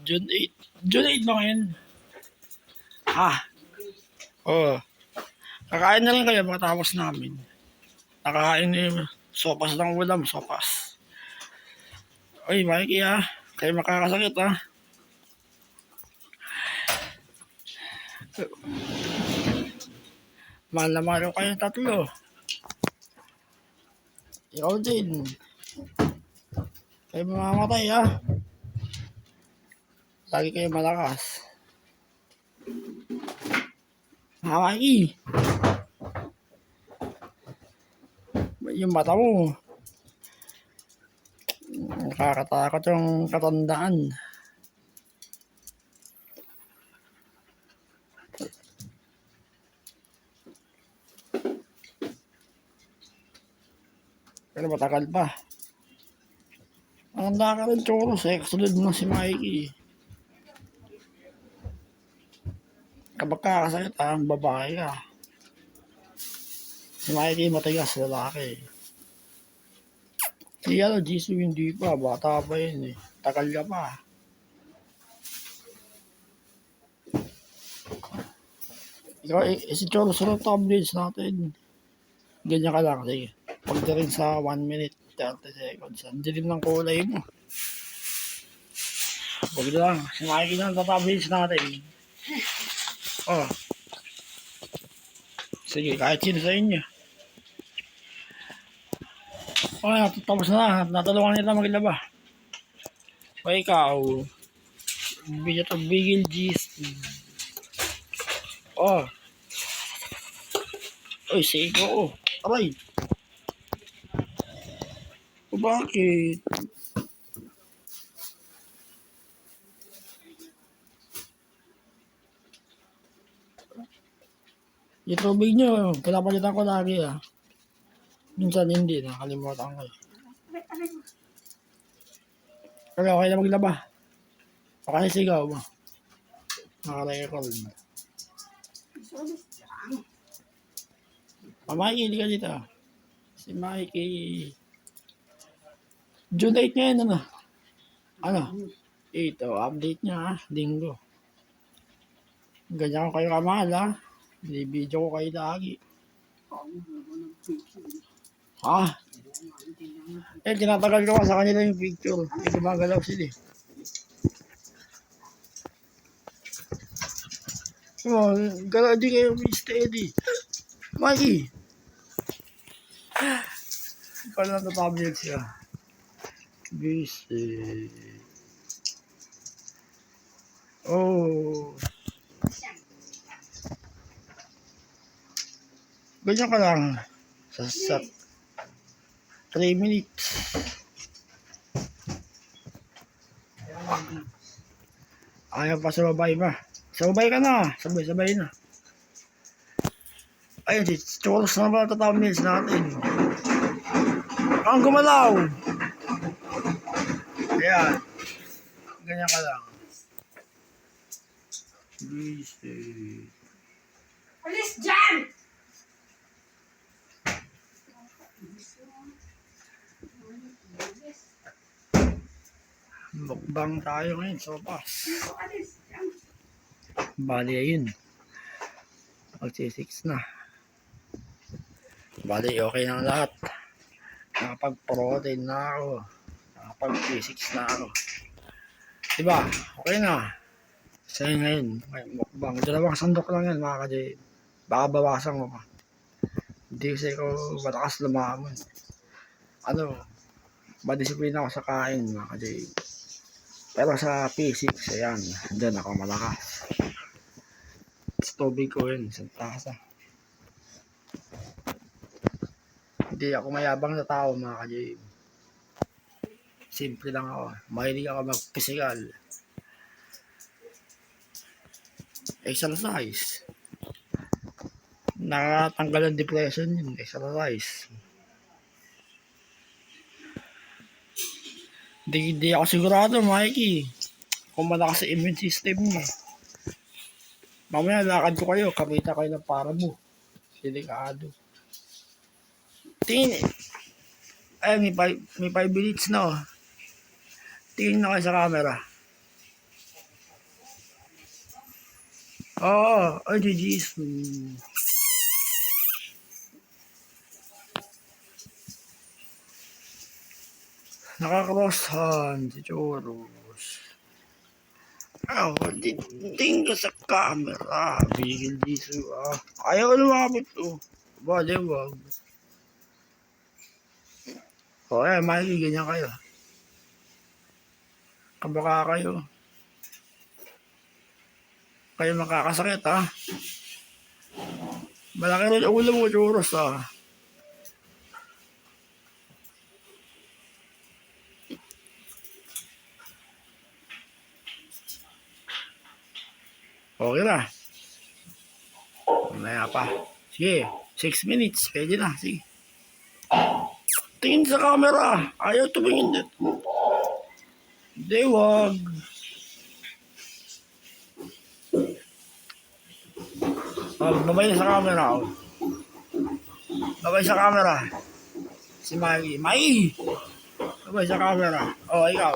June 8. June 8 ba ngayon? Oo. Kakain na lang kayo pagkatapos namin. Nakakain na sopas ng ulam, sopas. Oy, Mikey kayo makakasakit Mahal na mahal ko kayong tatlo. Ikaw din. Kayo mamamatay Lagi kayo malakas. Mikey. Yung mata mo. Nakakatakot yung katandaan. Pero matagal pa. Ang ka rin, Choros kasunod mo si Mikey. Kapag kakasakit ang babae Si Mikey matigas, lalaki. Si Jisoo hindi pa, bata pa yun Tagal ka pa. Ikaw, si Choros sa tablets natin. Ganyan ka lang, sige. Pagdating sa 1 minute, 30 seconds. Ang dilim ng kulay mo. Huwag lang, si Mikey na tatablets natin. Sige, kahit sino sa inyo. Tapos na. Natulungan nila maglaba. O ikaw. Bigyan ito bigil gist. Oy, sige ko. Aray. Bakit? Yung tubig nyo, pinapalitan ko lagi Minsan hindi, nakalimutan ko Pero okay na maglaba. Okay sigaw mo. Nakarecord. Mikey, hindi ka dito. Si Mikey. June 8 ngayon, Ito, update niya, linggo. Ganyan ko kayo kamahal, Video ko kayo lagi. Tinatagal ko sa kanila yung picture. Hindi gumagalaw sila Galaw, di kayo steady. Mikey! Pala na tablet siya. Busy. Ganyan ka lang. Sa 3 minutes. Ayaw pa sa babae ba? Sa babae ka na. Sabay na. Ayun, si Choros na ba ito natin? Ang gumalaw! Ayan. Ganyan ka lang. Busy. Alis dyan! Mukbang tayo ngayon, sopas. Bali, ayun. Mag-6 na. Bali, okay na lahat. Nakapag-protein na ako. Nakapag-6 na ako. Diba? Okay na. Sa'yo ngayon, mukbang. 2 sandok lang yan, mga ka-J. Baka bawasan mo pa. Hindi kasi ko matakas lumaman. Madisiplina ako sa kain, mga ka-J. Pero sa P6, ayan, dyan ako malakas. Sa tubig ko yun, sa tasa. Hindi ako mayabang na tao, mga ka-J. Simple lang ako. Mahilig ako mag-physical. Exercise. Nakatanggal ang depression yun, exercise. Hindi ako sigurado, Mikey. Kung malakas sa immune system niya. Mamaya lakad ko kayo, kamita kayo ng para mo. Delikado. Tingin may 5 minutes na Tingin na kayo sa camera. Ay, di Jesus. Nakakarosan si Choros. Ding ka sa camera. Bigil Jesus, Ayaw lumapit to. Bale, wag. Makikiganyan kayo. Kabaka kayo. Kayo makakasakit, Malaki rin ang ulo mo, Choros, Okay na. Mamaya pa. Sige, 6 minutes. Pwede na. Sige. Tingin sa camera. Ayaw tumingin dito. Hindi, wag. Babay na sa camera. Babay sa camera. Si Maggie. Babay sa camera. Ikaw.